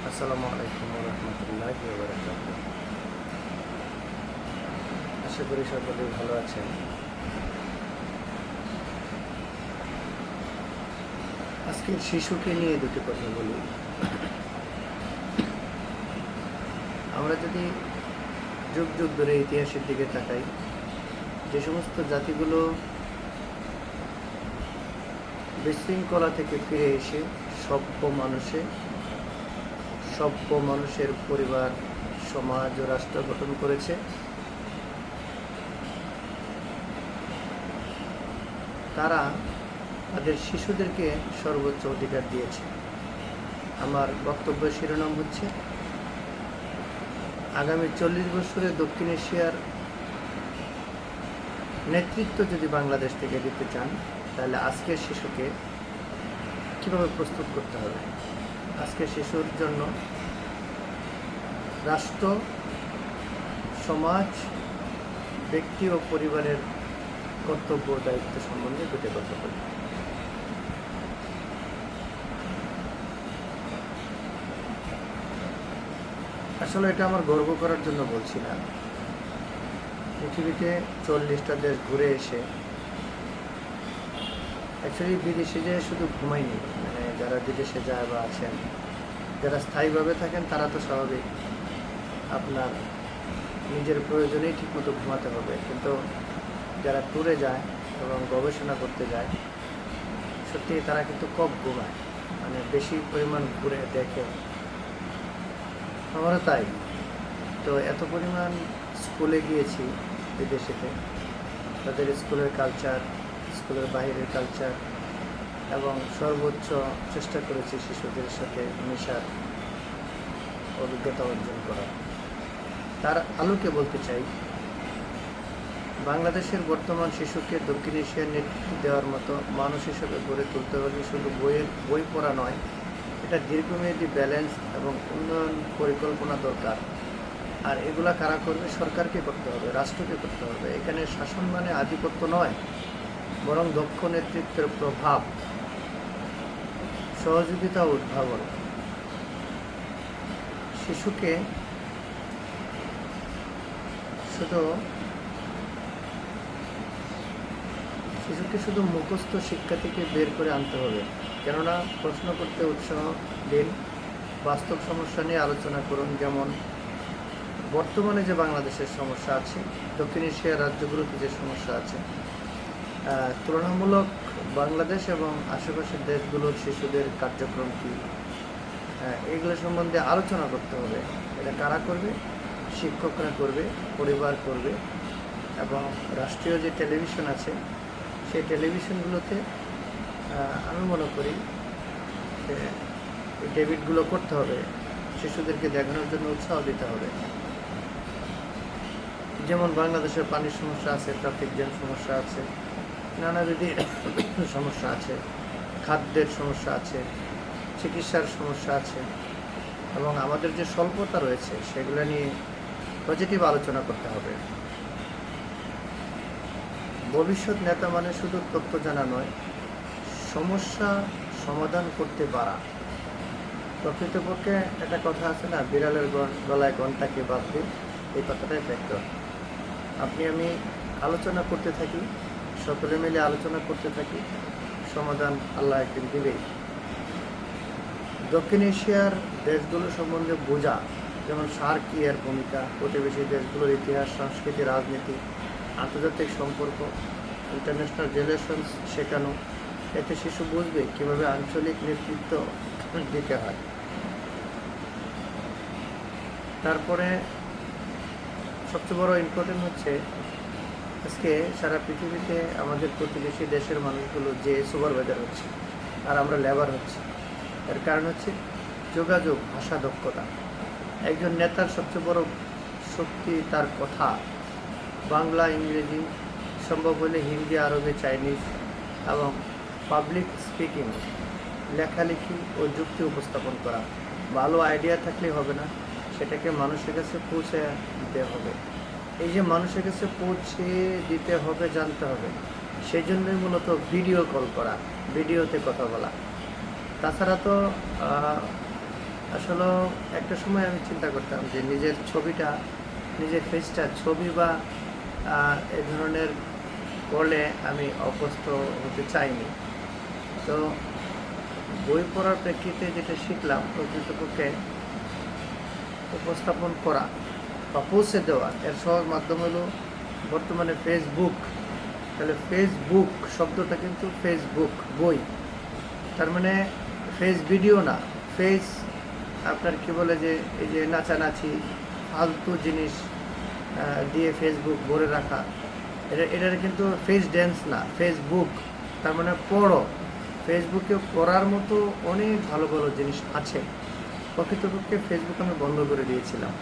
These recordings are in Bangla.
আসসালামু আলাইকুম রহমতুল্লাহ বারাকাতুহু। আশা করি সকলেই ভালো আছেন। আজকের শিশুকে নিয়ে দুটি কথা বলি। আমরা যদি যুগ যুগ ধরে ইতিহাসের দিকে তাকাই, যে সমস্ত জাতিগুলো বিশৃঙ্খলা থেকে ফিরে এসে সভ্য মানুষের পরিবার, সমাজ ও রাষ্ট্র গঠন করেছে, তারা তাদের শিশুদেরকে সর্বোচ্চ অধিকার দিয়েছে। আমার বক্তব্যের শিরোনাম হচ্ছে, আগামী 40 বছরে দক্ষিণ এশিয়ার নেতৃত্ব যদি বাংলাদেশ থেকে দিতে চান, তাহলে আজকের শিশুকে কীভাবে প্রস্তুত করতে হবে। আজকের শিশুর জন্য রাষ্ট্র, সমাজ, ব্যক্তি ও পরিবারের কর্তব্য দায়িত্ব সম্বন্ধে দুটি কথা বলি। আসলে এটা আমার গর্ব করার জন্য বলছি না। পৃথিবীতে 40টা দেশ ঘুরে এসে অ্যাকচুয়ালি বিদেশে যেয়ে শুধু ঘুমাইনি, মানে যারা বিদেশে যায় বা আছেন, যারা স্থায়ীভাবে থাকেন, তারা তো স্বাভাবিক আপনার নিজের প্রয়োজনেই ঠিকমতো ঘুমাতে হবে, কিন্তু যারা ট্যুরে যায় এবং গবেষণা করতে যায়, সত্যি তারা কিন্তু কম ঘুমায়, মানে বেশি পরিমাণ ঘুরে দেখে। আমারও তাই। তো এত পরিমাণ স্কুলে গিয়েছি বিদেশেতে, তাদের স্কুলের কালচার, স্কুলের বাইরের কালচার, এবং সর্বোচ্চ চেষ্টা করেছি শিশুদের সাথে মেশার অভিজ্ঞতা অর্জন করা। তার আলোকে বলতে চাই, বাংলাদেশের বর্তমান শিশুকে দক্ষিণ এশিয়ার নেতৃত্ব দেওয়ার মতো মানুষ হিসেবে গড়ে তুলতে হলে শুধু বই পড়া নয়, এটা দীর্ঘমেয়াদী ব্যালেন্স এবং উন্নয়ন পরিকল্পনা দরকার। আর এগুলা কারা করবে? সরকারকে করতে হবে, রাষ্ট্রকে করতে হবে। এখানে শাসন মানে আধিপত্য নয়, বরং দক্ষ নেতৃত্বের প্রভাব, সহযোগিতা ও উদ্ভাবন। শিশুকে শুধু মুখস্থ শিক্ষা থেকে বের করে আনতে হবে, কেননা প্রশ্ন করতে উৎসাহ দিন, বাস্তব সমস্যা নিয়ে আলোচনা করুন। যেমন বর্তমানে যে বাংলাদেশের সমস্যা আছে, দক্ষিণ এশিয়ার রাজ্যগুলোতে যে সমস্যা আছে, তুলনামূলক বাংলাদেশ এবং আশেপাশের দেশগুলোর শিশুদের কার্যক্রম কী, এগুলো সম্বন্ধে আলোচনা করতে হবে। এটা কারা করবে? শিক্ষকরা করবে, পরিবার করবে, এবং রাষ্ট্রীয় যে টেলিভিশন আছে, সেই টেলিভিশনগুলোতে আমি মনে করি যে এই ডেবিটগুলো করতে হবে, শিশুদেরকে দেখানোর জন্য উৎসাহ দিতে হবে। যেমন বাংলাদেশের পানির সমস্যা আছে, ট্রাফিক জ্যাম সমস্যা আছে, নানাবিধি সমস্যা আছে, খাদ্যের সমস্যা আছে, চিকিৎসার সমস্যা আছে, এবং আমাদের যে স্বল্পতা রয়েছে সেগুলো নিয়ে পজিটিভ আলোচনা করতে হবে। ভবিষ্যৎ নেতা মানে শুধু তথ্য জানা নয়, সমস্যা সমাধান করতে পারা। প্রকৃতপক্ষে একটা কথা আছে না, বিড়ালের গলায় ঘন্টাকে বাঁধবে, এই কথাটাই ফ্যাক্টর। আপনি আমি আলোচনা করতে থাকি, সকলে মিলে আলোচনা করতে থাকি, সমাধান আল্লাহ একদিন দিবেই। দক্ষিণ এশিয়ার দেশগুলো সম্বন্ধে বোঝা, যেমন সার্ক এর ভূমিকা, প্রতিবেশী দেশগুলোর ইতিহাস, সংস্কৃতি, রাজনীতি, আন্তর্জাতিক সম্পর্ক, ইন্টারন্যাশনাল রিলেশনস শেখানো। এতে শিশু বুঝবে কীভাবে আঞ্চলিক নেতৃত্ব দিতে হয়। তারপরে সবচেয়ে বড় ইম্পর্টেন্ট হচ্ছে, আজকে সারা পৃথিবীতে আমাদের প্রতিবেশী দেশের মানুষগুলো যে সুপারভাইজার হচ্ছে আর আমরা লেবার হচ্ছি, এর কারণ হচ্ছে যোগাযোগ, ভাষা দক্ষতা। একজন নেতার সবচেয়ে বড় শক্তি তার কথা, বাংলা, ইংরেজি, সম্ভব হলে হিন্দি, আরবি, চাইনিজ, এবং পাবলিক স্পিকিং, লেখালেখি ও যুক্তি উপস্থাপন করা। ভালো আইডিয়া থাকলেই হবে না, সেটাকে মানুষের কাছে পৌঁছে দিতে হবে। এই যে মানুষের কাছে পৌঁছে দিতে হবে, জানতে হবে, সেই জন্যই মূলত ভিডিও কল করা, ভিডিওতে কথা বলা। তাছাড়া তো আসলে একটা সময় আমি চিন্তা করতাম যে নিজের ছবিটা, নিজের ফেসটা ছবি বা এই ধরনের করলে আমি অভ্যস্ত হতে চাইনি। তো বই পড়ার প্রেক্ষিতে যেটা শিখলাম, প্রকৃতপক্ষে উপস্থাপন করা বা পৌঁছে দেওয়া এর সহজ মাধ্যম হলো বর্তমানে ফেসবুক। তাহলে ফেসবুক শব্দটা কিন্তু ফেসবুক বই, তার মানে ফেস ভিডিও না, ফেস আপনার কি বলে যে এই যে নাচানাচি ফালতু জিনিস দিয়ে ফেসবুক ভরে রাখা, এটার কিন্তু ফেস ড্যান্স না, ফেসবুক। তার মানে পড়ো, ফেসবুকে পড়ার মতো অনেক ভালো ভালো জিনিস আছে। প্রকৃতপক্ষে ফেসবুক আমি বন্ধ করে দিয়েছিলাম,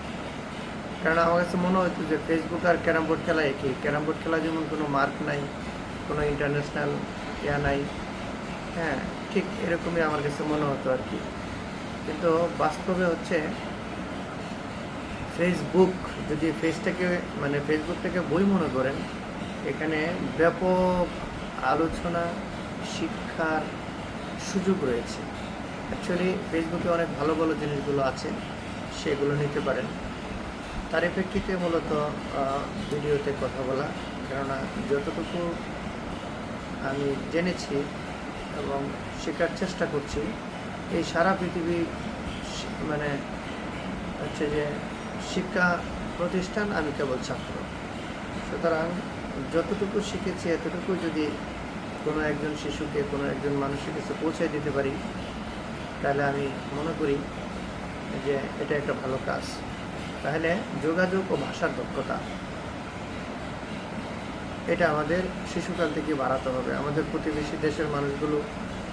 কারণ আমার কাছে মনে হতো যে ফেসবুক আর ক্যারাম বোর্ড খেলা একই। ক্যারাম বোর্ড খেলা যেমন কোনো মার্ক নাই, কোনো ইন্টারন্যাশনাল ইয়া নাই, হ্যাঁ ঠিক এরকমই আমার কাছে মনে হতো আর কি। কিন্তু বাস্তবে হচ্ছে ফেসবুক, যদি ফেসটাকে মানে ফেসবুকটাকে বই মনে করেন, এখানে ব্যাপক আলোচনা, শিক্ষার সুযোগ রয়েছে। অ্যাকচুয়ালি ফেসবুকে অনেক ভালো ভালো জিনিসগুলো আছে, সেগুলো নিতে পারেন। তার প্রেক্ষিতে মূলত ভিডিওতে কথা বলা, কেননা যতটুকু আমি জেনেছি এবং শেখার চেষ্টা করছি, এই সারা পৃথিবী মানে হচ্ছে যে শিক্ষা প্রতিষ্ঠান, আমি কেবল ছাত্র। সুতরাং যতটুকু শিখেছি এতটুকু যদি কোনো একজন শিশুকে, কোনো একজন মানুষের কাছে পৌঁছে দিতে পারি, তাহলে আমি মনে করি যে এটা একটা ভালো কাজ। তাহলে যোগাযোগ ও ভাষার দক্ষতা, এটা আমাদের শিশুকাল থেকে বাড়াতে হবে। আমাদের প্রতিবেশী দেশের মানুষগুলো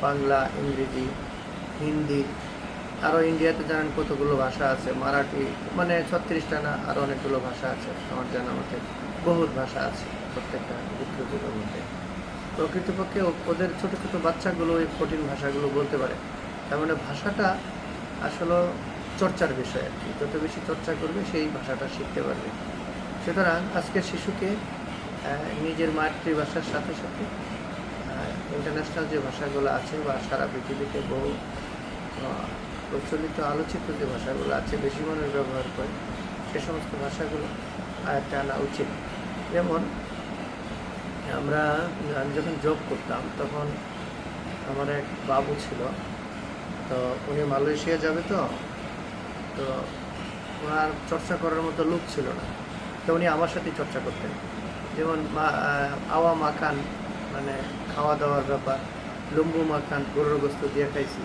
বাংলা, ইংরেজি, হিন্দি, আরও ইন্ডিয়াতে জানেন কতগুলো ভাষা আছে, মারাঠি, মানে 36টা না আরও অনেকগুলো ভাষা আছে আমার জানার মধ্যে, বহুত ভাষা আছে প্রত্যেকটা যুগের মধ্যে। প্রকৃতপক্ষে ওদের ছোটো ছোটো বাচ্চাগুলো এই কঠিন ভাষাগুলো বলতে পারে। তার মানে ভাষাটা আসলে চর্চার বিষয় আর কি, যত বেশি চর্চা করবে সেই ভাষাটা শিখতে পারবে। সুতরাং আজকের শিশুকে নিজের মাতৃভাষার সাথে সাথে ইন্টারন্যাশনাল যে ভাষাগুলো আছে বা সারা পৃথিবীতে বহু প্রচলিত আলোচিত যে ভাষাগুলো আছে, বেশি মানুষ ব্যবহার করে, সে সমস্ত ভাষাগুলো আয়ত্তে আনা উচিত। যেমন আমি যখন জব করতাম তখন আমার এক বাবু ছিল, তো উনি মালয়েশিয়া যাবে, তো ওনার চর্চা করার মতো লোক ছিল না, তো উনি আমার সাথেই চর্চা করতেন। যেমন আওয়া মাখান, মানে খাওয়া দাওয়ার ব্যাপার, লম্বু মাখান গরুর গোস্ত দিয়ে খাইছি,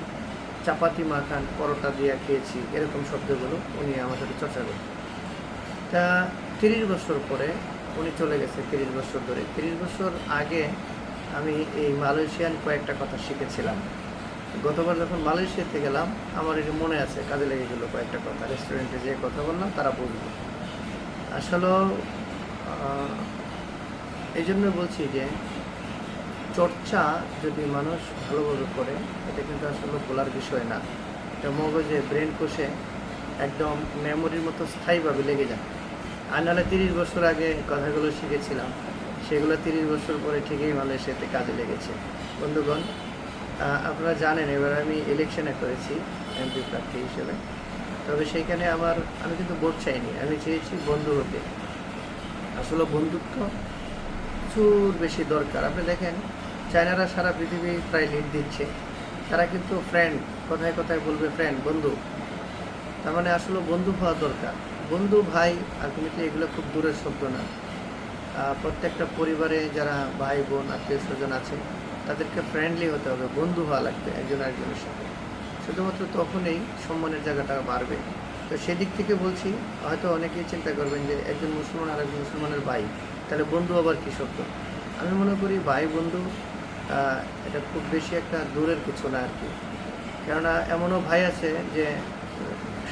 চাপাতি মাখান পরোটা দিয়ে খেয়েছি, এরকম শব্দগুলো উনি আমার সাথে চর্চা করতেন। তা 30 বছর পরে উনি চলে গেছে, 30 বছর ধরে। 30 বছর আগে আমি এই মালয়েশিয়ান কয়েকটা কথা শিখেছিলাম। গতবার যখন মালয়েশিয়াতে গেলাম, আমার এটা মনে আছে, কাজে লেগে গেলো কয়েকটা কথা। রেস্টুরেন্টে যে কথা বললাম তারা বুঝলো। আসলে এই জন্য বলছি যে চর্চা যদি মানুষ ভালোভাবে করে, এটা কিন্তু আসলে বলার বিষয় না, এটা মগজে, ব্রেন কোষে একদম মেমোরির মতো স্থায়ীভাবে লেগে যায়। আর নাহলে 30 বছর আগে কথাগুলো শিখেছিলাম, সেগুলো 30 বছর পরে ঠিকই মালয়েশিয়াতে কাজে লেগেছে। বন্ধুগণ, আপনারা জানেন এবার আমি ইলেকশনে করেছি এমপি প্রার্থী হিসেবে। তবে সেইখানে আমি কিন্তু ভোট চাইনি, আমি চেয়েছি বন্ধু হতে। আসলে বন্ধুত্ব প্রচুর বেশি দরকার। আপনি দেখেন চায়নারা সারা পৃথিবী প্রায় লিড দিচ্ছে, তারা কিন্তু ফ্রেন্ড, কথায় কথায় বলবে ফ্রেন্ড, বন্ধু। তার মানে আসলে বন্ধু হওয়া দরকার। বন্ধু, ভাই, আলটিমেটলি এগুলো খুব দূরের শব্দ না। প্রত্যেকটা পরিবারে যারা ভাই বোন আত্মীয় স্বজন আছে, তাদেরকে ফ্রেন্ডলি হতে হবে, বন্ধু হওয়া লাগবে একজন আরেকজনের সাথে। শুধুমাত্র তখনই সম্মানের জায়গাটা বাড়বে। তো সেদিক থেকে বলছি, হয়তো অনেকেই চিন্তা করবেন যে একজন মুসলমান আর একজন মুসলমানের ভাই, তাহলে বন্ধু আবার কী শব্দ? আমি মনে করি ভাই বন্ধু এটা খুব বেশি একটা দূরের কিছু না আর কি। কেননা এমনও ভাই আছে যে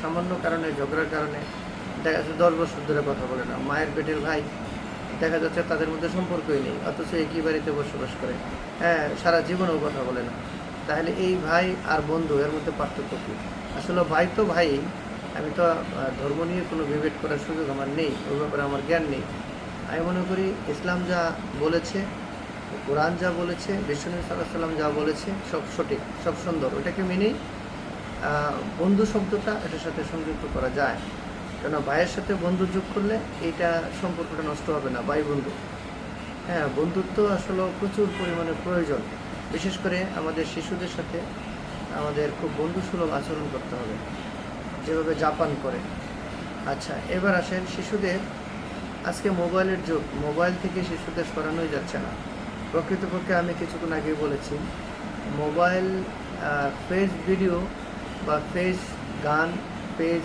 সামান্য কারণে, ঝগড়ার কারণে দেখা যাচ্ছে 10 বছর ধরে কথা বলে না। মায়ের পেটের ভাই, দেখা যাচ্ছে তাদের মধ্যে সম্পর্কই নেই, অথচ একই বাড়িতে বসবাস করে, হ্যাঁ, সারা জীবনেও কথা বলে না। তাহলে এই ভাই আর বন্ধু, এর মধ্যে পার্থক্য কী? আসলে ভাই তো ভাই। আমি তো ধর্ম নিয়ে কোনো বিভেদ করার সুযোগ আমার নেই, ওই ব্যাপারে আমার জ্ঞান নেই। আমি মনে করি ইসলাম যা বলেছে, কোরআন যা বলেছে, বিশ্বনবী সাল্লাল্লাহু আলাইহি ওয়াসাল্লাম যা বলেছে, সব সঠিক, সব সুন্দর, ওটাকে মেনেই বন্ধু শব্দটা এটার সাথে সংযুক্ত করা যায়, কেন ভাইয়ের সাথে বন্ধু যোগ করলে এইটা সম্পর্কটা নষ্ট হবে না, ভাই বন্ধু। হ্যাঁ, বন্ধুত্ব আসলে প্রচুর পরিমাণে প্রয়োজন, বিশেষ করে আমাদের শিশুদের সাথে আমাদের খুব বন্ধুসুলভ আচরণ করতে হবে, যেভাবে জাপান করে। আচ্ছা, এবার আসেন শিশুদের, আজকে মোবাইলের যুগ, মোবাইল থেকে শিশুদের সরানোই যাচ্ছে না। প্রকৃতপক্ষে আমি কিছুক্ষণ আগেই বলেছি, মোবাইল ফেস ভিডিও বা ফেস গান, ফেস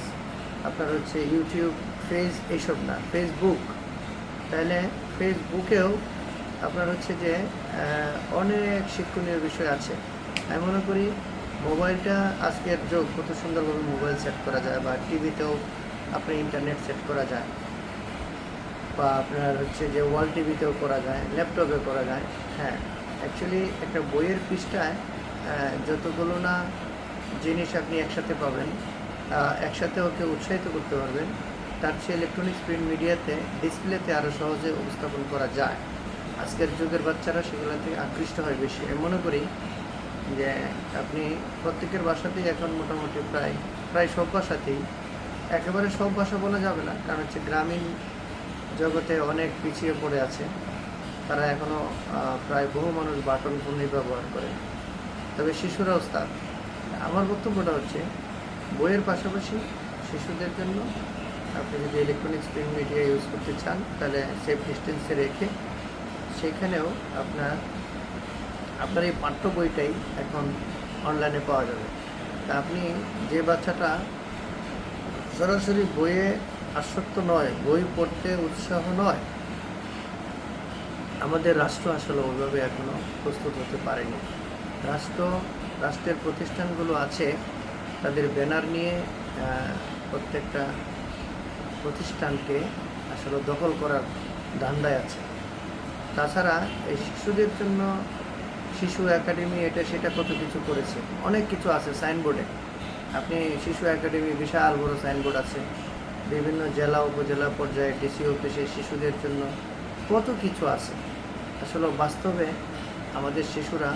আপনার হচ্ছে ইউটিউব, ফেস এইসব না, ফেসবুক। তাহলে ফেসবুকেও আপনার হচ্ছে যে অনেক শিক্ষণীয় বিষয় আছে। আমি মনে করি মোবাইলটা, আজকের যুগ, কত সুন্দরভাবে মোবাইল সেট করা যায়, বা টিভিতেও আপনার ইন্টারনেট সেট করা যায়, বা আপনার হচ্ছে যে ওয়াল টিভিতেও করা যায়, ল্যাপটপে করা যায়। হ্যাঁ, অ্যাকচুয়ালি একটা বইয়ের পৃষ্ঠায় যতগুলো না জিনিস আপনি একসাথে পাবেন, একসাথে ওকে উৎসাহিত করতে পারবেন, তার চেয়ে ইলেকট্রনিক্স প্রিন্ট মিডিয়াতে, ডিসপ্লেতে আরও সহজে উপস্থাপন করা যায়। আজকের যুগের বাচ্চারা সেগুলো থেকে আকৃষ্ট হয় বেশি। আমি মনে করি যে আপনি প্রত্যেকের বাসাতেই এখন মোটামুটি প্রায় সব বাসাতেই, একেবারে সব বাসা বলা যাবে না, কারণ হচ্ছে গ্রামীণ জগতে অনেক পিছিয়ে পড়ে আছে, তারা এখনও প্রায় বহু মানুষ বাটন ফোনই ব্যবহার করে, তবে শিশুরা ওস্তাদ। আমার বক্তব্যটা হচ্ছে, বইয়ের পাশাপাশি শিশুদের জন্য আপনি যদি ইলেকট্রনিক্স প্রিন্ট মিডিয়া ইউজ করতে চান, তাহলে সেফ ডিস্টেন্সে রেখে সেখানেও আপনার এই পাঠ্য বইটাই এখন অনলাইনে পাওয়া যাবে। তা আপনি যে বাচ্চাটা সরাসরি বইয়ে আসক্ত নয়, বই পড়তে উৎসাহ নয়, আমাদের রাষ্ট্র আসলে ওইভাবে এখনও প্রস্তুত হতে পারেনি। রাষ্ট্রের প্রতিষ্ঠানগুলো আছে, তাদের ব্যানার নিয়ে প্রত্যেকটা প্রতিষ্ঠানকে আসলে দখল করার ধান্দায় আছে। তাছাড়া এই শিশুদের জন্য শিশু একাডেমি, এটা সেটা কত কিছু করেছে, অনেক কিছু আছে সাইনবোর্ডে। আপনি শিশু একাডেমি, বিশাল বড় সাইনবোর্ড আছে বিভিন্ন জেলা উপজেলা পর্যায়ে, ডিসি অফিসে শিশুদের জন্য কত কিছু আছে। আসলে বাস্তবে আমাদের শিশুরা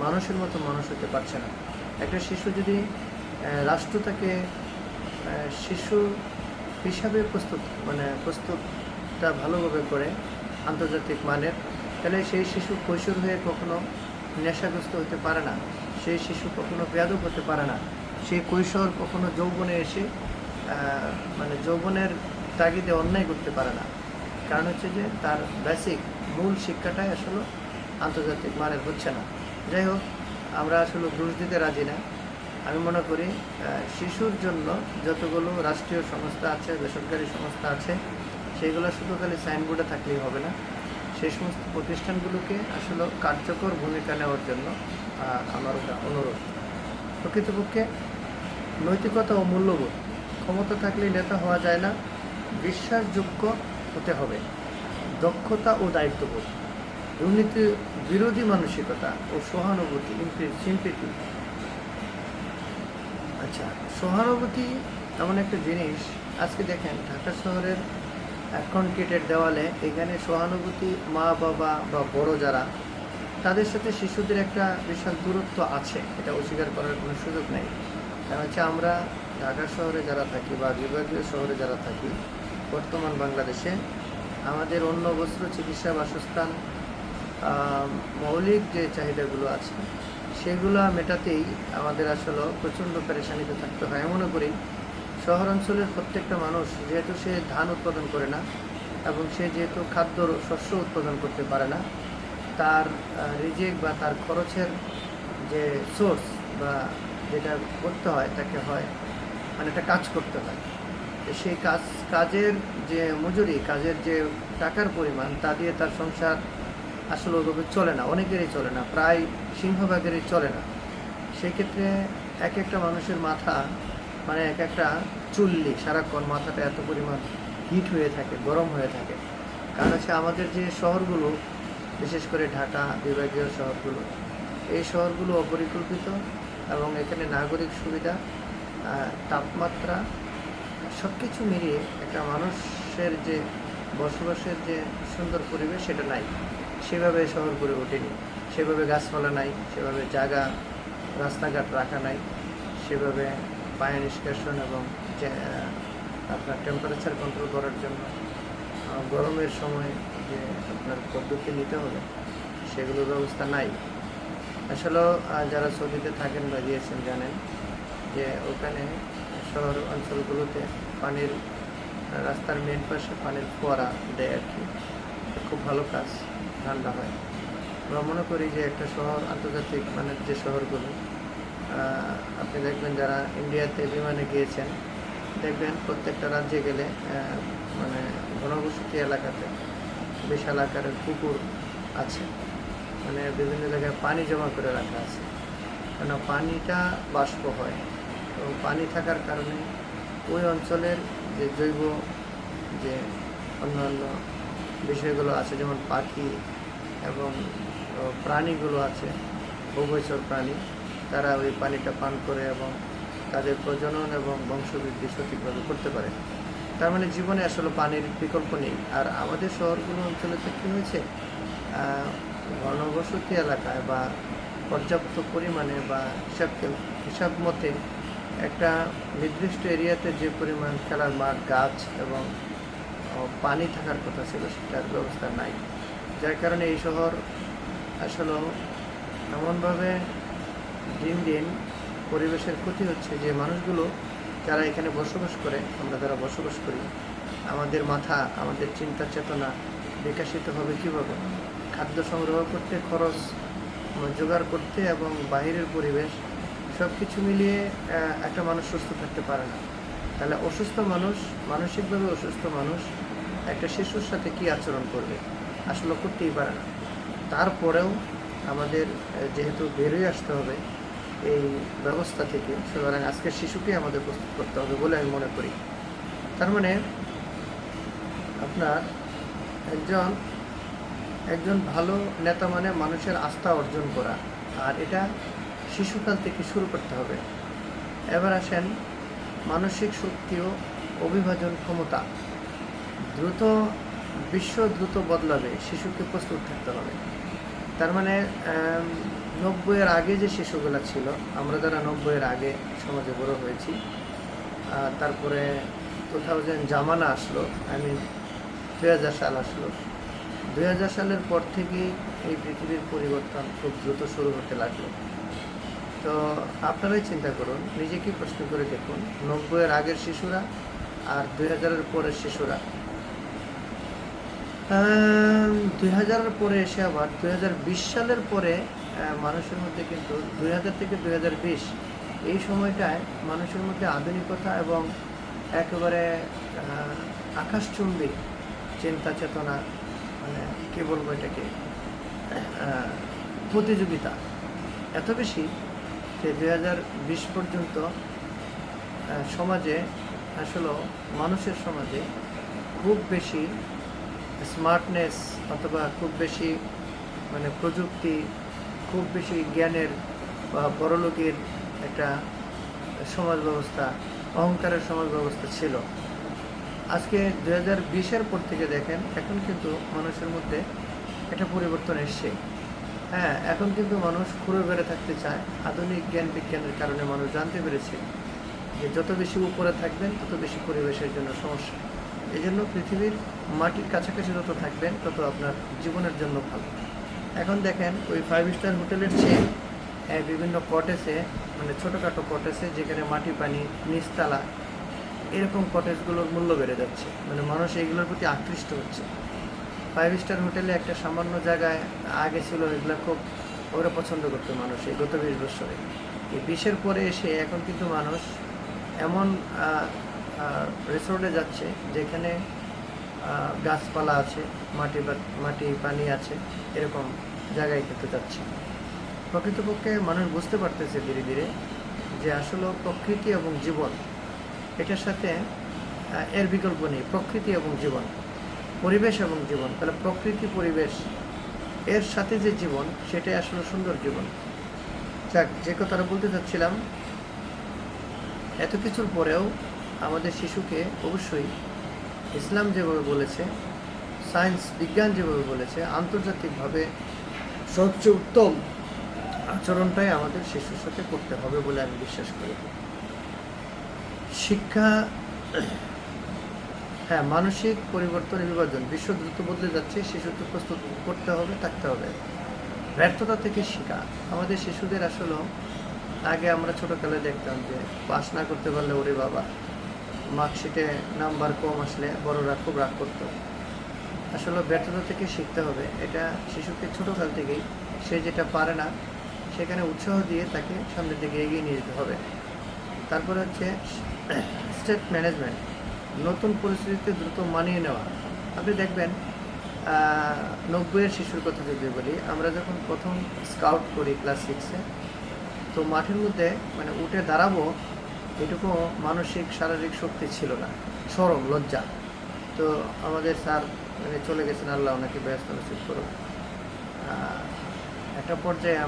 মানুষের মতো মানুষ হতে পারছে না। একটা শিশু যদি রাষ্ট্র তাকে শিশু হিসাবে প্রস্তুতটা ভালোভাবে করে, আন্তর্জাতিক মানের, তাহলে সেই শিশু কৈশোর হয়ে কখনো নেশাগ্রস্ত হতে পারে না, সেই শিশু কখনো বেয়াদব হতে পারে না, সেই কৈশোর কখনো যৌবনে এসে যৌবনের তাগিদে অন্যায় করতে পারে না। কারণ হচ্ছে যে তার বেসিক মূল শিক্ষাটাই আসলে আন্তর্জাতিক মানের হচ্ছে না। যাই হোক, আমরা আসলে দোষ দিতে রাজি না। আমি মনে করি শিশুর জন্য যতগুলো রাষ্ট্রীয় সংস্থা আছে, বেসরকারি সংস্থা আছে, সেগুলো শুধু খালি সাইনবোর্ডে থাকলেই হবে না। সেই সমস্ত প্রতিষ্ঠানগুলোকে আসলে কার্যকর ভূমিকা নেওয়ার জন্য আমার অনুরোধ। প্রকৃতপক্ষে নৈতিকতা ও মূল্যবোধ, ক্ষমতা থাকলেই নেতা হওয়া যায় না, বিশ্বাসযোগ্য হতে হবে, দক্ষতা ও দায়িত্ববোধ, দুর্নীতি বিরোধী মানসিকতা ও সহানুভূতি, সিম্পেথি। আচ্ছা, সহানুভূতি এমন একটা জিনিস, আজকে দেখেন ঢাকা শহরের কনক্রিটের দেওয়ালে, এখানে সহানুভূতি, মা বাবা বা বড় যারা, তাদের সাথে শিশুদের একটা বিশাল দূরত্ব আছে, এটা অস্বীকার করার কোনো সুযোগ নেই। কারণ হচ্ছে আমরা ঢাকা শহরে যারা থাকি বা বিভাগীয় শহরে যারা থাকি, বর্তমান বাংলাদেশে আমাদের অন্য বস্ত্র, চিকিৎসা, বাসস্থান, মৌলিক যে চাহিদাগুলো আছে সেগুলো মেটাতেই আমাদের আসলে প্রচণ্ড পেরেশানিতে থাকতে হয়। মনে করি শহর অঞ্চলের প্রত্যেকটা মানুষ, যেহেতু সে ধান উৎপাদন করে না এবং সে যেহেতু খাদ্য শস্য উৎপাদন করতে পারে না, তার রিজিক বা তার খরচের যে সোর্স বা যেটা করতে হয়, তাকে একটা কাজ করতে হয়। সেই কাজের যে মজুরি, কাজের যে টাকার পরিমাণ, তা দিয়ে তার সংসার আসলে ওইভাবে চলে না, অনেকেরই চলে না, প্রায় সিংহভাগেরই চলে না। সেক্ষেত্রে এক একটা মানুষের মাথা এক একটা চুল্লি, সারাক্ষণ মাথাটা এত পরিমাণ হিট হয়ে থাকে, গরম হয়ে থাকে। কারণ হচ্ছে আমাদের যে শহরগুলো, বিশেষ করে ঢাকা বিভাগীয় শহরগুলো, এই শহরগুলো অপরিকল্পিত এবং এখানে নাগরিক সুবিধা, তাপমাত্রা, সব কিছু মিলিয়ে একটা মানুষের যে বসবাসের যে সুন্দর পরিবেশ, সেটা নাই। সেভাবে শহর গড়ে ওঠেনি, সেভাবে গাছপালা নাই, সেভাবে জায়গা রাস্তাঘাট রাখা নাই, সেভাবে পানি নিষ্কাশন এবং আপনার টেম্পারেচার কন্ট্রোল করার জন্য গরমের সময় যে আপনার পদ্ধতি নিতে হবে সেগুলোর ব্যবস্থা নাই। আসলেও যারা সৌদিতে থাকেন বা গিয়েছেন জানেন যে ওখানে শহর অঞ্চলগুলোতে পানির রাস্তার মেন পাশে পানির ফোয়ারা দেয় আর কি। খুব ভালো কাজ, ঠান্ডা হয়। আমরা মনে করি যে একটা শহর আন্তর্জাতিক মানের যে শহরগুলো আপনি দেখবেন যারা ইন্ডিয়াতে বিমানে গিয়েছেন দেখবেন প্রত্যেকটা রাজ্যে গেলে মানে ঘনবসতি এলাকাতে বিশাল আকারের পুকুর আছে, মানে বিভিন্ন জায়গায় পানি জমা করে রাখা আছে, কেন পানিটা বাষ্প হয়। তো পানি থাকার কারণে ওই অঞ্চলের যে জৈব যে অন্যান্য বিষয়গুলো আছে যেমন পাখি এবং প্রাণীগুলো আছে, উভয়চর প্রাণী, তারা ওই পানিটা পান করে এবং তাদের প্রজনন এবং বংশবৃদ্ধি সঠিকভাবে করতে পারে। তার মানে জীবনে আসলে পানির বিকল্প নেই। আর আমাদের শহরগুলো অঞ্চলেতে কী হয়েছে, ঘনবসতি এলাকায় বা পর্যাপ্ত পরিমাণে বা হিসাব মতে একটা নির্দিষ্ট এরিয়াতে যে পরিমাণ খেলার মাঠ, গাছ এবং পানি থাকার কথা ছিল সেটার ব্যবস্থা নাই। যার কারণে এই শহর আসলে এমনভাবে দিন দিন পরিবেশের ক্ষতি হচ্ছে যে মানুষগুলো যারা এখানে বসবাস করে, আমরা যারা বসবাস করি, আমাদের মাথা, আমাদের চিন্তা চেতনা বিকশিত হবে কীভাবে? খাদ্য সংগ্রহ করতে, খরচ জোগাড় করতে এবং বাহিরের পরিবেশ সব কিছু মিলিয়ে একটা মানুষ সুস্থ থাকতে পারে না। তাহলে অসুস্থ মানুষ, মানসিকভাবে অসুস্থ মানুষ একটা শিশুর সাথে কী আচরণ করবে? আসলে করতেই পারে না। তারপরেও আমাদের যেহেতু বেরোয় আসতে হবে এই ব্যবস্থা থেকে, সুতরাং আজকের শিশুকে আমাদের প্রস্তুত করতে হবে বলে আমি মনে করি। তার মানে আপনার একজন ভালো নেতা মানে মানুষের আস্থা অর্জন করা, আর এটা শিশুকাল থেকে শুরু করতে হবে। এবার আসেন মানসিক শক্তি ও অভিভাজন ক্ষমতা। বিশ্ব দ্রুত বদলাবে, শিশুকে প্রস্তুত থাকতে হবে। তার মানে 90-এর আগে যে শিশুগুলো ছিল, আমরা যারা 90-এর আগে সমাজে বড় হয়েছি, তারপরে 2000 জামানা আসলো, 2000 সাল আসলো, 2000 সালের পর থেকেই এই পৃথিবীর পরিবর্তন খুব দ্রুত শুরু হতে লাগলো। তো আপনারাই চিন্তা করুন, নিজেকে প্রশ্ন করে দেখুন, 90-এর আগের শিশুরা আর 2000-এর পরের শিশুরা। 2000-এর পরে এসে আবার 2020 সালের পরে মানুষের মধ্যে কিন্তু 2000 থেকে 2020 এই সময়টায় মানুষের মধ্যে আধুনিকতা এবং একেবারে আকাশচুম্বী চিন্তা চেতনা, মানে কী বলবো এটাকে, প্রতিযোগিতা এত বেশি যে 2020 পর্যন্ত সমাজে আসলে মানুষের সমাজে খুব বেশি স্মার্টনেস অথবা খুব বেশি মানে প্রযুক্তি, খুব বেশি জ্ঞানের বা বড়লোকের একটা সমাজ ব্যবস্থা, অহংকারের সমাজ ব্যবস্থা ছিল। আজকে 2020-এর পর থেকে দেখেন এখন কিন্তু মানুষের মধ্যে একটা পরিবর্তন এসছে। হ্যাঁ, এখন কিন্তু মানুষ ঘুরে বেড়ে থাকতে চায়। আধুনিক জ্ঞান বিজ্ঞানের কারণে মানুষ জানতে পেরেছে যে যত বেশি উপরে থাকবেন তত বেশি পরিবেশের জন্য সমস্যা। এই জন্য পৃথিবীর মাটির কাছাকাছি যত থাকবেন তত আপনার জীবনের জন্য ভালো। এখন দেখেন ওই 5 স্টার হোটেলের চেয়ে বিভিন্ন কটেজে, মানে ছোটোখাটো কটেজে যেখানে মাটি পানি নিচতলা, এরকম কটেজগুলোর মূল্য বেড়ে যাচ্ছে, মানে মানুষ এইগুলোর প্রতি আকৃষ্ট হচ্ছে। 5 স্টার হোটেলে একটা সামান্য জায়গায় আগে ছিল, এগুলো খুব ওরা পছন্দ করতো মানুষ এই গত 20 বছরে। এই 20-এর পরে এসে এখন কিন্তু মানুষ এমন রিসোর্টে যাচ্ছে যেখানে গাছপালা আছে, মাটি পানি আছে, এরকম জায়গায় কিন্তু যাচ্ছে। প্রকৃতপক্ষে মানুষ বুঝতে পারতেছে ধীরে ধীরে যে আসলে প্রকৃতি এবং জীবন, এটার সাথে এর বিকল্প নেই। প্রকৃতি এবং জীবন, পরিবেশ এবং জীবন, তাহলে প্রকৃতি পরিবেশ এর সাথে যে জীবন, সেটাই আসলে সুন্দর জীবন। যাক, যে কথাটা বলতে চাচ্ছিলাম, এত কিছুর পরেও আমাদের শিশুকে অবশ্যই ইসলাম যেভাবে বলেছে, সায়েন্স বিজ্ঞান যেভাবে বলেছে, আন্তর্জাতিকভাবে সবচেয়ে উত্তম আচরণটাই আমাদের শিশুর সাথে করতে হবে বলে আমি বিশ্বাস করি। শিক্ষা, হ্যাঁ, মানসিক পরিবর্তন বিভাজন, বিশ্ব দ্রুত বদলে যাচ্ছে, শিশুকে প্রস্তুত করতে হবে, থাকতে হবে। ব্যর্থতা থেকে শেখা, আমাদের শিশুদের আসলে আগে আমরা ছোটোকালে দেখতাম যে পাস না করতে পারলে ওরে বাবা, মার্কশিটে নাম্বার কম আসলে বড়রা খুব রাগ করতো। আসলে ব্যর্থতা থেকে শিখতে হবে, এটা শিশুকে ছোটোকাল থেকেই সে যেটা পারে না সেখানে উৎসাহ দিয়ে তাকে সামনের দিকে এগিয়ে নিয়ে যেতে হবে। তারপরে হচ্ছে স্টেট ম্যানেজমেন্ট, নতুন পরিস্থিতিতে দ্রুত মানিয়ে নেওয়া। আপনি দেখবেন 90-এর শিশুর কথা যদি বলি, আমরা যখন প্রথম স্কাউট করি ক্লাস 6-এ, তো মাঠের মধ্যে মানে উঠে দাঁড়াবো এটুকু মানসিক শারীরিক শক্তি ছিল না, শরম লজ্জা। তো আমাদের স্যার মানে চলে গেছেন, আল্লাহ ওনাকে ব্যস্ত নসিব করুন। একটা পর্যায়ে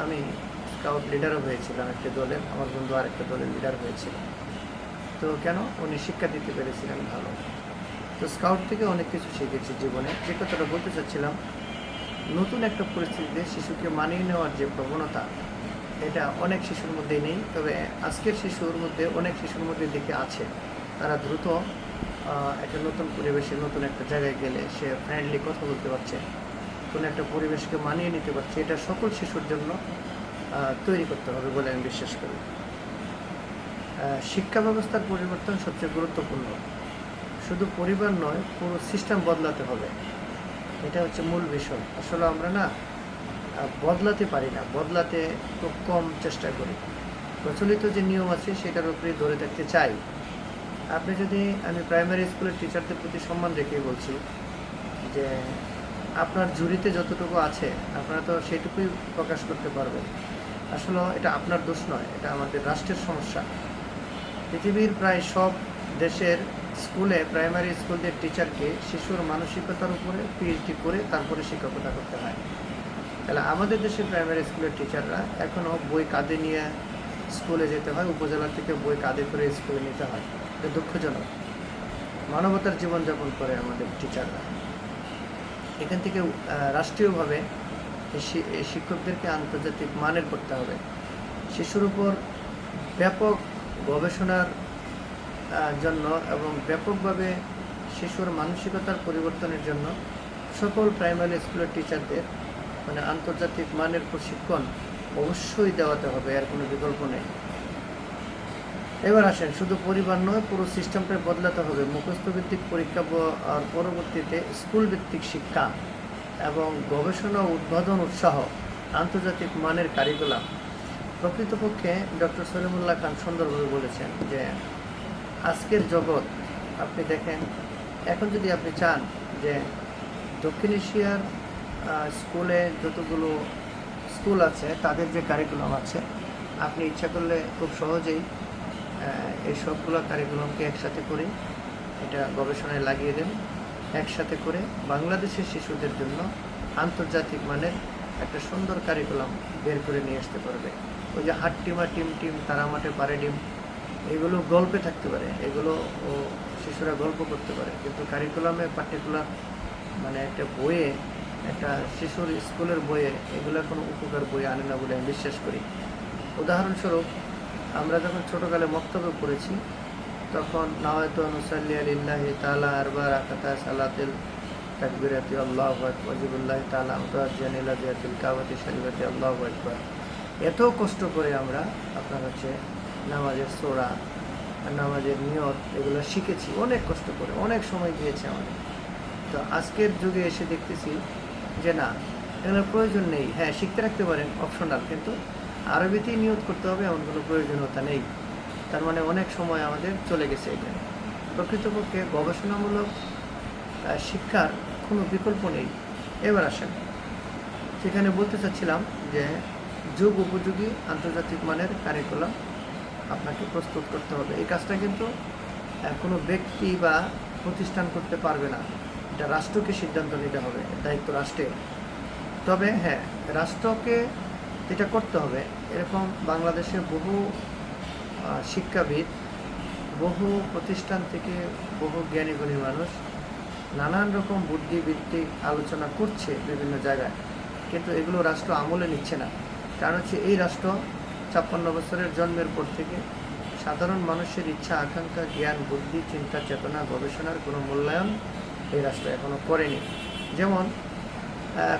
আমি স্কাউট লিডারও হয়েছিলাম একটা দলের, আমার বন্ধু আরেকটা দলের লিডার হয়েছিল। তো কেন, উনি শিক্ষা দিতে পেরেছিলেন ভালো। তো স্কাউট থেকে অনেক কিছু শিখেছি জীবনে। যে কথাটা বলতে চাচ্ছিলাম, নতুন একটা পরিস্থিতিতে শিশুকে মানিয়ে নেওয়ার যে প্রবণতা, এটা অনেক শিশুর মধ্যেই নেই। তবে আজকের শিশুর মধ্যে অনেক শিশুর মধ্যে দেখে আছে, তারা দ্রুত একটা নতুন পরিবেশে নতুন একটা জায়গায় গেলে সে ফ্রেন্ডলি কথা বলতে পারছে, কোনো একটা পরিবেশকে মানিয়ে নিতে পারছে। এটা সকল শিশুর জন্য তৈরি করতে হবে বলে আমি বিশ্বাস করি। শিক্ষা ব্যবস্থার পরিবর্তন সবচেয়ে গুরুত্বপূর্ণ। শুধু পরিবার নয়, পুরো সিস্টেম বদলাতে হবে, এটা হচ্ছে মূল বিষয়। আসলে আমরা না বদলাতে পারি না, বদলাতে খুব কম চেষ্টা করি। প্রচলিত যে নিয়ম আছে সেটার উপরেই ধরে থাকতে চাই। আপনি যদি, আমি প্রাইমারি স্কুলের টিচারদের প্রতি সম্মান রেখেই বলছি যে আপনার জুরিতে যতটুকু আছে আপনারা তো সেটুকুই প্রকাশ করতে পারবেন। আসলে এটা আপনার দোষ নয়, এটা আমাদের রাষ্ট্রের সমস্যা। পৃথিবীর প্রায় সব দেশের স্কুলে প্রাইমারি স্কুলদের টিচারকে শিশুর মানসিকতার উপরে পিএইচডি করে তারপরে শিক্ষকতা করতে হয়। তাহলে আমাদের দেশের প্রাইমারি স্কুলের টিচাররা এখনও বই কাঁধে নিয়ে স্কুলে যেতে হয়, উপজেলা থেকে বই কাঁধে করে স্কুলে নিতে হয়। এটা দুঃখজনক। মানবতার জীবনযাপন করে আমাদের টিচাররা। এখান থেকে রাষ্ট্রীয়ভাবে এই শিক্ষকদেরকে আন্তর্জাতিক মানের করতে হবে। শিশুর উপর ব্যাপক গবেষণার জন্য এবং ব্যাপকভাবে শিশুর মানসিকতার পরিবর্তনের জন্য সকল প্রাইমারি স্কুলের টিচারদের মানে আন্তর্জাতিক মানের প্রশিক্ষণ অবশ্যই দেওয়াতে হবে, এর কোনো বিকল্প নেই। এবার আসেন, শুধু পরিবার নয়, পুরো সিস্টেমটাই বদলাতে হবে। মুখস্থভিত্তিক পরীক্ষা আর পরবর্তীতে স্কুল ভিত্তিক শিক্ষা এবং গবেষণা ও উদ্ভাবন উৎসাহ, আন্তর্জাতিক মানের কারিকুলাম। প্রকৃতপক্ষে ডক্টর সলিমুল্লাহ খান সুন্দরভাবে বলেছেন যে আজকের জগৎ, আপনি দেখেন এখন যদি আপনি চান যে দক্ষিণ এশিয়ার স্কুলে যতগুলো স্কুল আছে তাদের যে কারিকুলাম আছে, আপনি ইচ্ছা করলে খুব সহজেই এই সবগুলো কারিকুলামকে একসাথে করে এটা গবেষণায় লাগিয়ে দেন, একসাথে করে বাংলাদেশের শিশুদের জন্য আন্তর্জাতিক মানের একটা সুন্দর কারিকুলাম বের করে নিয়ে আসতে পারবে। ওই যে হাট্টিমা টিম টিম তারা মাঠে পারে ডিম, এগুলো গল্পে থাকতে পারে, এগুলো শিশুরা গল্প করতে পারে, কিন্তু কারিকুলামে পার্টিকুলার মানে একটা বইয়ে, একটা শিশুর স্কুলের বইয়ে এগুলো কোনো উপকার বই আনে না বলে আমি বিশ্বাস করি। উদাহরণস্বরূপ, আমরা যখন ছোটোকালে মক্তবে পড়েছি তখন নাওয়াইতু নুসাল্লি লিল্লাহি তাআলা আরবা রাকাতা সালাতিল তাকবীরাতি আল্লাহু আকবার ওয়াজিবুল্লাহি তাআলা মুতাওয়াজ্জিহান ইলা জিহাতিল কাবাতি শরীফাতি আল্লাহু আকবার। এত কষ্ট করে আমরা আপনার হচ্ছে নামাজের সূরা, নামাজের নিয়ত এগুলো শিখেছি, অনেক কষ্ট করে, অনেক সময় গিয়েছে আমাদের। তো আজকের যুগে এসে দেখতেছি যে না, এগুলোর প্রয়োজন নেই। হ্যাঁ, শিখতে রাখতে পারেন, অপশনাল, কিন্তু আরবিতেই নিয়ত করতে হবে এমন কোনো প্রয়োজনীয়তা নেই। তার মানে অনেক সময় আমাদের চলে গেছে এখানে। প্রকৃতপক্ষে গবেষণামূলক শিক্ষার কোনো বিকল্প নেই। এবার আসেন, সেখানে বলতে চাচ্ছিলাম যে যুগ উপযোগী আন্তর্জাতিক মানের কারিকুলাম আপনাকে প্রস্তুত করতে হবে। এই কাজটা কিন্তু কোনো ব্যক্তি বা প্রতিষ্ঠান করতে পারবে না, এটা রাষ্ট্রকে সিদ্ধান্ত নিতে হবে, দায়িত্ব রাষ্ট্রের। তবে হ্যাঁ, রাষ্ট্রকে এটা করতে হবে। এরকম বাংলাদেশের বহু শিক্ষাবিদ, বহু প্রতিষ্ঠান থেকে বহু জ্ঞানীগুণী মানুষ নানান রকম বুদ্ধিবৃত্তিক আলোচনা করছে বিভিন্ন জায়গায়, কিন্তু এগুলো রাষ্ট্র আমলে নিচ্ছে না। কারণ হচ্ছে এই রাষ্ট্র 56 বছরের জন্মের পর থেকে সাধারণ মানুষের ইচ্ছা আকাঙ্ক্ষা জ্ঞান বুদ্ধি চিন্তা চেতনা গবেষণার কোনো মূল্যায়ন এই রাষ্ট্র এখনও করেনি। যেমন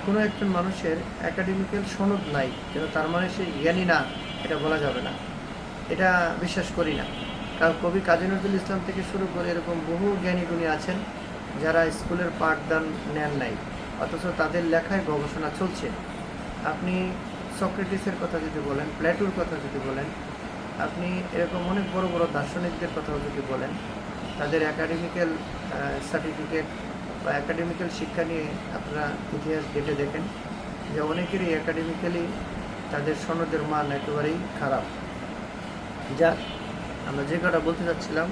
কোনো একজন মানুষের একাডেমিক্যাল সনদ নাই কিন্তু তার মানে সে জ্ঞানী না, এটা বলা যাবে না, এটা বিশ্বাস করি না। কারণ কবি কাজী নজরুল ইসলাম থেকে শুরু করে এরকম বহু জ্ঞানী গুণী আছেন যারা স্কুলের পাঠদান নেন নাই, অথচ তাদের লেখায় গবেষণা চলছে। আপনি সক্রেটিসের কথা যদি বলেন, প্লেটোর কথা যদি বলেন, আপনি এরকম অনেক বড় বড় দার্শনিকদের কথাও যদি বলেন, তাদের একাডেমিক্যাল সার্টিফিকেট বা একাডেমিক্যাল শিক্ষা নিয়ে আপনারা ইতিহাস ঘেঁটে দেখেন যে অনেকেরই একাডেমিক্যালি তাদের সনদের মান একেবারেই খারাপ। যা আমরা যে কথা বলতে চাচ্ছিলাম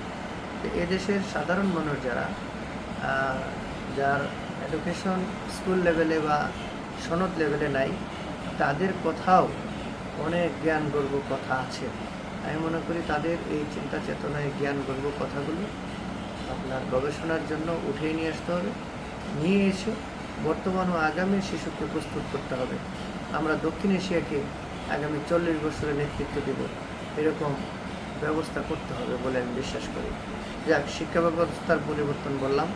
যে এদেশের সাধারণ মানুষ যারা যার এডুকেশন স্কুল লেভেলে বা সনদ লেভেলে নাই, তাদের কথাও অনেক জ্ঞান গর্ব কথা আছে। আমি মনে করি তাদের এই চিন্তা চেতনায় জ্ঞান গর্ব কথাগুলো আপনার গবেষণার জন্য উঠিয়ে নিয়ে আসতে হবে, নিয়ে এসে বর্তমান ও আগামী শিশুকে প্রস্তুত করতে হবে। আমরা দক্ষিণ এশিয়াকে আগামী 40 বছরের নেতৃত্ব দেব, এরকম ব্যবস্থা করতে হবে বলে আমি বিশ্বাস করি। যাক, শিক্ষা ব্যবস্থার পরিবর্তন বললাম,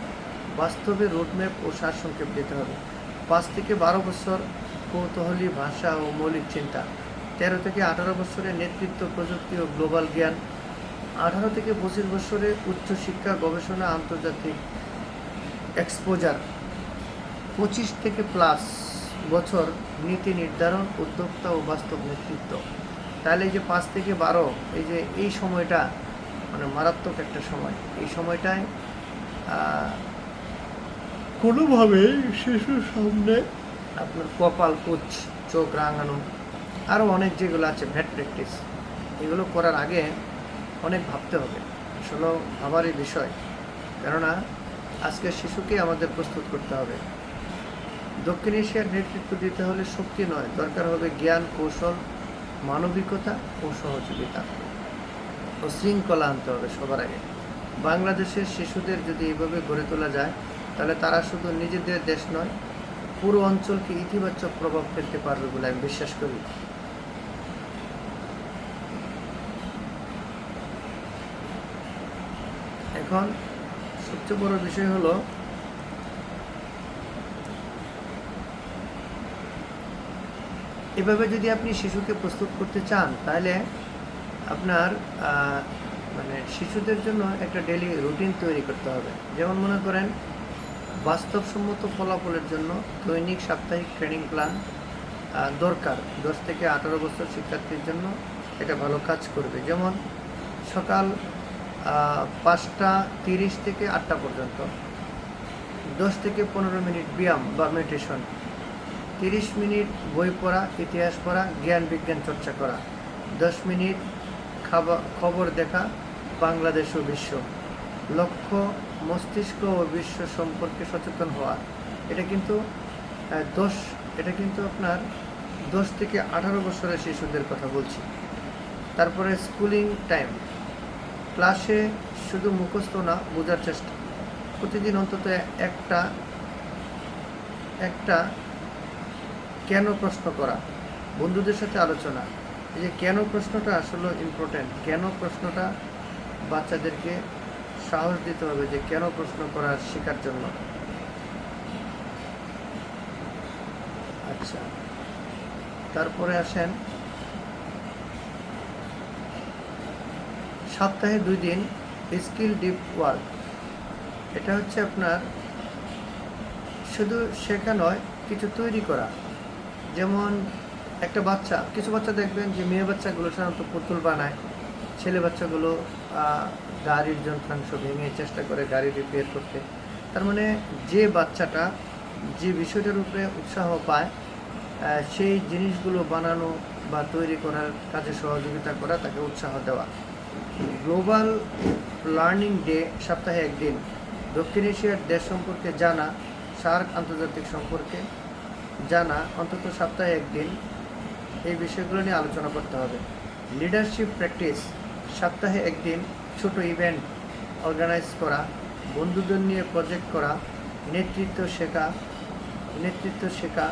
বাস্তবে রোডম্যাপ ও সারসংক্ষেপ দিতে হবে। 5 থেকে 12 বছর কৌতূহলী ভাষা ও মৌলিক চিন্তা, 13 থেকে 18 বছরে নেতৃত্ব প্রযুক্তি ও গ্লোবাল জ্ঞান, 18 থেকে 25 বছরে উচ্চশিক্ষা গবেষণা আন্তর্জাতিক এক্সপোজার, 25 থেকে প্লাস বছর নীতি নির্ধারণ উদ্যোক্তা ও বাস্তব নেতৃত্ব। তাহলে এই যে 5 থেকে 12 এই সময়টা মানে মারাত্মক একটা সময়। এই সময়টায় কোনোভাবেই শিশুর সামনে আপনার কপাল কুচ, চোখ রাঙানো, আরও অনেক যেগুলো আছে ভ্যাট প্র্যাকটিস, এগুলো করার আগে অনেক ভাবতে হবে। আসলে ভাবারই বিষয়, কেননা আজকে শিশুকে আমাদের প্রস্তুত করতে হবে। দক্ষিণ এশিয়ার নেতৃত্ব দিতে হলে শক্তি নয়, দরকার হবে জ্ঞান কৌশল মানবিকতা ও সহযোগিতা ও শৃঙ্খলা আনতে হবে সবার আগে। বাংলাদেশের শিশুদের যদি এইভাবে গড়ে তোলা যায়, তাহলে তারা শুধু নিজেদের দেশ নয়, পুরো অঞ্চলকে ইতিবাচক প্রভাব ফেলতে পারবে বলে আমি বিশ্বাস করি। এখন সবচেয়ে বড় বিষয় হলো এভাবে যদি আপনি শিশুকে প্রস্তুত করতে চান, তাহলে আপনার মানে শিশুদের জন্য একটা ডেইলি রুটিন তৈরি করতে হবে। যেমন মনে করেন, বাস্তবসম্মত ফলাফলের জন্য দৈনিক সাপ্তাহিক ট্রেনিং প্ল্যান দরকার। 10 থেকে 18 বছর শিক্ষার্থীর জন্য এটা ভালো কাজ করবে। যেমন সকাল 5:30 থেকে 8টা পর্যন্ত 10 থেকে 15 মিনিট ব্যায়াম বা মেডিটেশন, 30 মিনিট বই পড়া, ইতিহাস পড়া, জ্ঞান বিজ্ঞান চর্চা করা, 10 মিনিট খবর দেখা বাংলাদেশ ও বিশ্ব, লক্ষ্য মস্তিষ্ক ও বিশ্ব সম্পর্কে সচেতন হওয়া। এটা কিন্তু আপনার 10 থেকে 18 বছরের শিশুদের কথা বলছি। তারপরে স্কুলিং টাইম, ক্লাসে শুধু মুখস্থ না, বোঝার চেষ্টা, প্রতিদিন অন্তত একটা কেন প্রশ্ন করা, বন্ধুদের সাথে আলোচনা। এই যে কেন প্রশ্নটা আসলে ইম্পর্টেন্ট, কেন প্রশ্নটা বাচ্চাদেরকে সাহস দিতে হবে যে কেন প্রশ্ন করার শেখার জন্য। আচ্ছা, তারপরে আসেন সপ্তাহে 2 দিন স্কিল ডিপ ওয়ার্ক। এটা হচ্ছে আপনার শুধু শেখা নয়, কিছু তৈরি করা। যেমন কিছু বাচ্চা দেখবেন যে মেয়ে বাচ্চাগুলো সাধারণত পুতুল বানায়, ছেলে বাচ্চাগুলো গাড়ির যন্ত্রাংশ ভেঙে চেষ্টা করে গাড়ি রিপেয়ার করতে। তার মানে যে বাচ্চাটা যে বিষয়টার উপরে উৎসাহ পায়, সেই জিনিসগুলো বানানো বা তৈরি করার কাজে সহযোগিতা করা, তাকে উৎসাহ দেওয়া। গ্লোবাল লার্নিং ডে, সপ্তাহে 1 দিন দক্ষিণ এশিয়ার দেশ সম্পর্কে জানা, সার্ক আন্তর্জাতিক সম্পর্কে জানা, অন্তত সপ্তাহে 1 দিন এই বিষয়গুলো নিয়ে আলোচনা করতে হবে। লিডারশিপ প্র্যাকটিস, সপ্তাহে 1 দিন ছোট ইভেন্ট অর্গানাইজ করা, বন্ধুদের নিয়ে প্রজেক্ট করা, নেতৃত্ব শেখা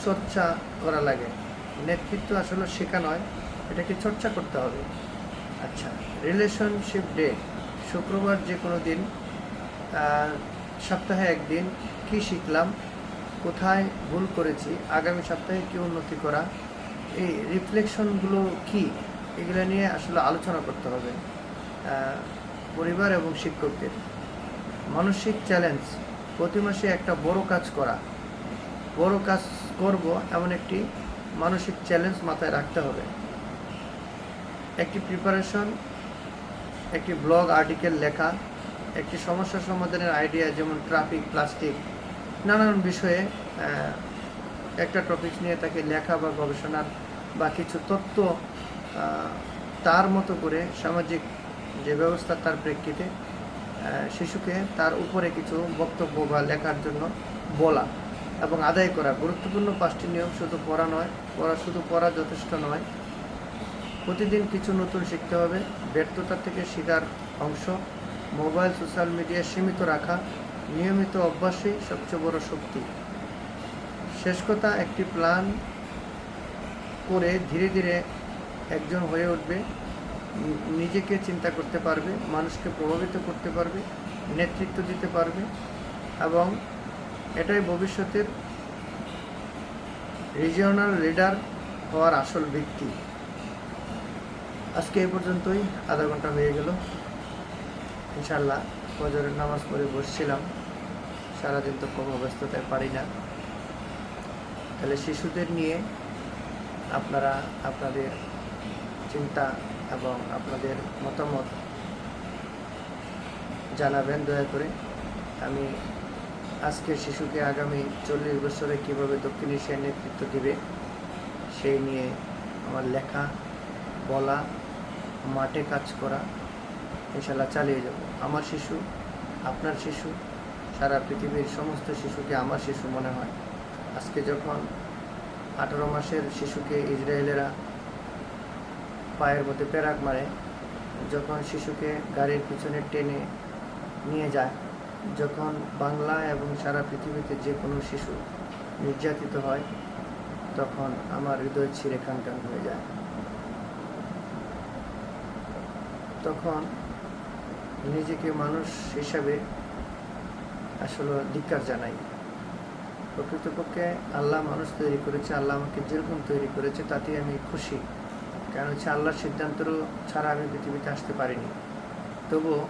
চর্চা করা লাগে। নেতৃত্ব আসলে শেখা নয়, এটাকে চর্চা করতে হবে। আচ্ছা, রিলেশনশিপ ডে, শুক্রবার যে কোনো দিন, সপ্তাহে একদিন, কি শিখলাম, কোথায় ভুল করেছি, আগামী সপ্তাহে কী উন্নতি করা, এই রিফ্লেকশনগুলো কি, এগুলো নিয়ে আসলে আলোচনা করতে হবে পরিবার এবং শিক্ষকদের। মানসিক চ্যালেঞ্জ, প্রতি মাসে একটা বড় কাজ করা, বড় কাজ করব এমন একটি মানসিক চ্যালেঞ্জ মাথায় রাখতে হবে। একটি প্রিপারেশন, একটি ব্লগ আর্টিকেল লেখা, একটি সমস্যা সমাধানের আইডিয়া, যেমন ট্রাফিক, প্লাস্টিক, নানান বিষয়ে একটা টপিক নিয়ে তাকে লেখা বা গবেষণার বা কিছু তথ্য তার মতো করে সামাজিক যে ব্যবস্থা তার প্রেক্ষিতে শিশুকে তার উপরে কিছু বক্তব্য বা লেখার জন্য বলা এবং আদায় করা। গুরুত্বপূর্ণ 5টি নিয়ম, শুধু পড়া নয়, শুধু পড়া যথেষ্ট নয়, প্রতিদিন কিছু নতুন শিখতে হবে। ব্যর্থতা থেকে শেখার অংশ। মোবাইল, সোশ্যাল মিডিয়া সীমিত রাখা, নিয়মিত অভ্যাসই সবচেয়ে বড় শক্তি। শেষ কথা, একটি প্ল্যান করে ধীরে ধীরে একজন হয়ে উঠবে, নিজেকে চিন্তা করতে পারবে, মানুষকে প্রভাবিত করতে পারবে, নেতৃত্ব দিতে পারবে, এবং এটাই ভবিষ্যতের রিজিওনাল লিডার হওয়ার আসল ভিত্তি। আজকে এই পর্যন্তই, আধা ঘন্টা হয়ে গেল। ইনশাআল্লাহ ফজরের নামাজ পড়ে বসছিলাম, সারাদিন তো কর্মব্যস্ততায় পারি না। তাহলে শিশুদের নিয়ে আপনারা আপনাদের চিন্তা এবং আপনাদের মতামত জানাবেন দয়া করে। আমি আজকের শিশুকে আগামী 40 বছরে কীভাবে দক্ষিণ এশিয়ার নেতৃত্ব দেবে সেই নিয়ে আমার লেখা, বলা, মাঠে কাজ করা ইনশাল্লাহ চালিয়ে যাব। আমার শিশু, আপনার শিশু, সারা পৃথিবীর সমস্ত শিশুকে আমার শিশু মনে হয়। আজকে যখন 18 মাসের শিশুকে ইসরায়েলেরা পায়ের মধ্যে পেরাক মারে, যখন শিশুকে গাড়ির পিছনে টেনে নিয়ে যায়, যখন বাংলা এবং সারা পৃথিবীতে যে কোনো শিশু নির্যাতিত হয়, তখন আমার হৃদয় ছিঁড়ে খানখান হয়ে যায়। তখন নিজেকে মানুষ হিসাবে আসলে ধিক্কার জানাই। প্রকৃতপক্ষে আল্লাহ মানুষ তৈরি করেছে, আল্লাহ আমাকে যেরকম তৈরি করেছে তাতেই আমি খুশি। কারণ হচ্ছে আল্লাহর সিদ্ধান্ত ছাড়া আমি পৃথিবীতে আসতে পারিনি। তবুও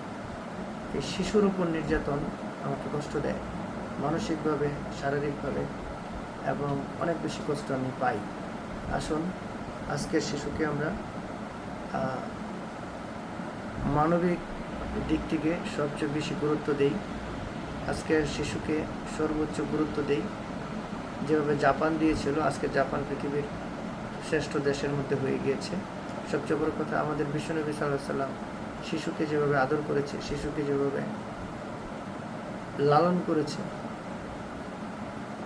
এই শিশুর উপর নির্যাতন আমাকে কষ্ট দেয়, মানসিকভাবে, শারীরিকভাবে, এবং অনেক বেশি কষ্ট আমি পাই। আসুন আজকের শিশুকে আমরা মানবিক দিক থেকে সবচেয়ে বেশি গুরুত্ব দেই, আজকের শিশুকে সর্বোচ্চ গুরুত্ব দেই। যেভাবে জাপান দিয়েছিল, আজকে জাপান পৃথিবীর শ্রেষ্ঠ দেশের মধ্যে হয়ে গিয়েছে। সবচেয়ে বড় কথা, আমাদের বিশ্বনবী সাল্লাল্লাহু আলাইহি সাল্লাম শিশুকে যেভাবে আদর করেছে, শিশুকে যেভাবে লালন করেছে,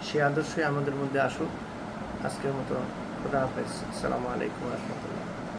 সে আদর্শই আমাদের মধ্যে আসুক। আজকের মতো খোদা হাফেজ। আসসালামু আলাইকুম ওয়া রাহমাতুল্লাহ।